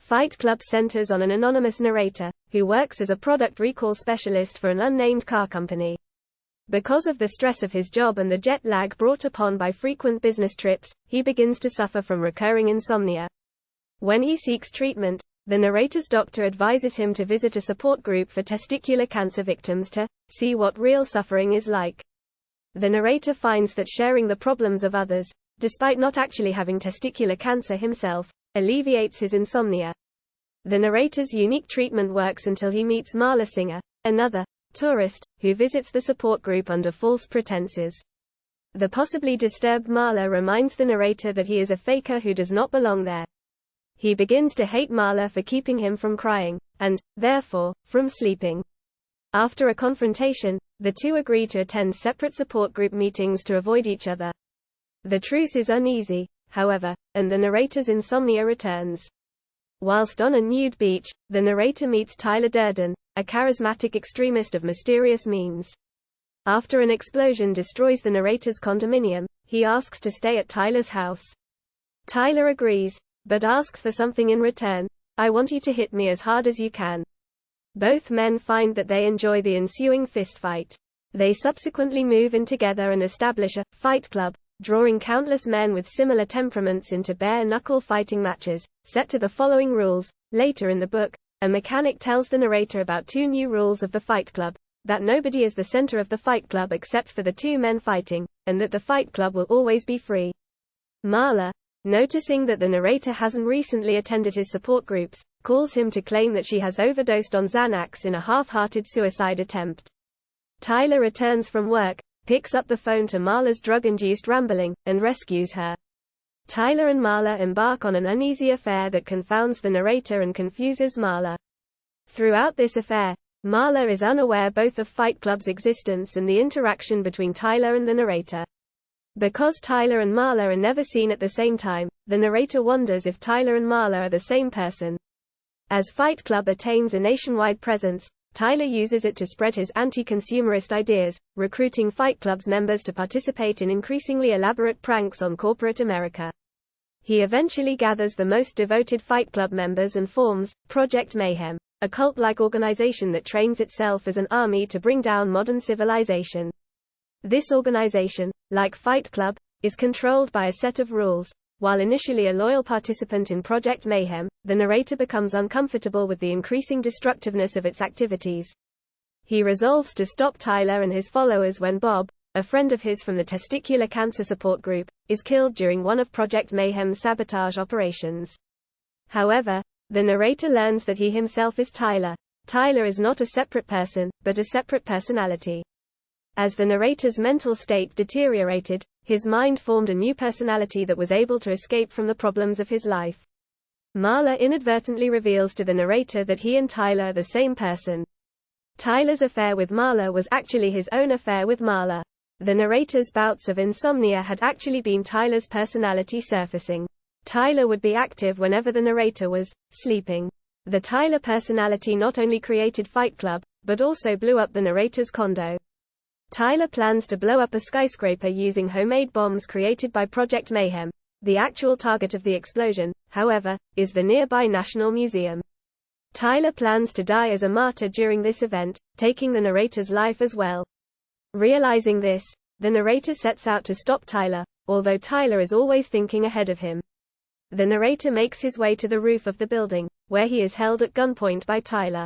Fight Club centers on an anonymous narrator, who works as a product recall specialist for an unnamed car company. Because of the stress of his job and the jet lag brought upon by frequent business trips, he begins to suffer from recurring insomnia. When he seeks treatment, the narrator's doctor advises him to visit a support group for testicular cancer victims to see what real suffering is like. The narrator finds that sharing the problems of others, despite not actually having testicular cancer himself, alleviates his insomnia. The narrator's unique treatment works until he meets Marla Singer, another tourist, who visits the support group under false pretenses. The possibly disturbed Marla reminds the narrator that he is a faker who does not belong there. He begins to hate Marla for keeping him from crying, and, therefore, from sleeping. After a confrontation, the two agree to attend separate support group meetings to avoid each other. The truce is uneasy, however, and the narrator's insomnia returns. Whilst on a nude beach, the narrator meets Tyler Durden, a charismatic extremist of mysterious means. After an explosion destroys the narrator's condominium, he asks to stay at Tyler's house. Tyler agrees, but asks for something in return. "I want you to hit me as hard as you can." Both men find that they enjoy the ensuing fistfight. They subsequently move in together and establish a fight club, drawing countless men with similar temperaments into bare-knuckle fighting matches, set to the following rules. Later in the book, a mechanic tells the narrator about two new rules of the fight club: that nobody is the center of the fight club except for the two men fighting, and that the fight club will always be free. Marla, noticing that the narrator hasn't recently attended his support groups, calls him to claim that she has overdosed on Xanax in a half-hearted suicide attempt. Tyler returns from work, picks up the phone to Marla's drug-induced rambling, and rescues her. Tyler and Marla embark on an uneasy affair that confounds the narrator and confuses Marla. Throughout this affair, Marla is unaware both of Fight Club's existence and the interaction between Tyler and the narrator. Because Tyler and Marla are never seen at the same time, the narrator wonders if Tyler and Marla are the same person. As Fight Club attains a nationwide presence, Tyler uses it to spread his anti-consumerist ideas, recruiting Fight Club's members to participate in increasingly elaborate pranks on corporate America. He eventually gathers the most devoted Fight Club members and forms Project Mayhem, a cult-like organization that trains itself as an army to bring down modern civilization. This organization, like Fight Club, is controlled by a set of rules. While initially a loyal participant in Project Mayhem, the narrator becomes uncomfortable with the increasing destructiveness of its activities. He resolves to stop Tyler and his followers when Bob, a friend of his from the testicular cancer support group, is killed during one of Project Mayhem's sabotage operations. However, the narrator learns that he himself is Tyler. Tyler is not a separate person, but a separate personality. As the narrator's mental state deteriorated, his mind formed a new personality that was able to escape from the problems of his life. Marla inadvertently reveals to the narrator that he and Tyler are the same person. Tyler's affair with Marla was actually his own affair with Marla. The narrator's bouts of insomnia had actually been Tyler's personality surfacing. Tyler would be active whenever the narrator was sleeping. The Tyler personality not only created Fight Club, but also blew up the narrator's condo. Tyler plans to blow up a skyscraper using homemade bombs created by Project Mayhem. The actual target of the explosion, however, is the nearby National Museum. Tyler plans to die as a martyr during this event, taking the narrator's life as well. Realizing this, the narrator sets out to stop Tyler, although Tyler is always thinking ahead of him. The narrator makes his way to the roof of the building, where he is held at gunpoint by Tyler.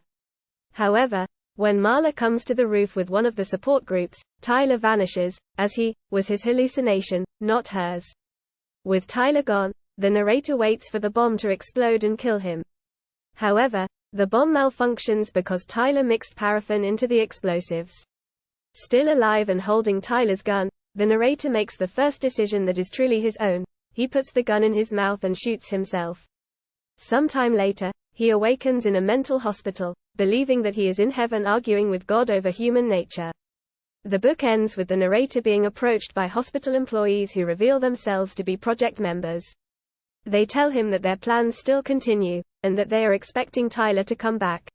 However, when Marla comes to the roof with one of the support groups, Tyler vanishes, as he was his hallucination, not hers. With Tyler gone, the narrator waits for the bomb to explode and kill him. However, the bomb malfunctions because Tyler mixed paraffin into the explosives. Still alive and holding Tyler's gun, the narrator makes the first decision that is truly his own. He puts the gun in his mouth and shoots himself. Sometime later, he awakens in a mental hospital, believing that he is in heaven arguing with God over human nature. The book ends with the narrator being approached by hospital employees who reveal themselves to be project members. They tell him that their plans still continue, and that they are expecting Tyler to come back.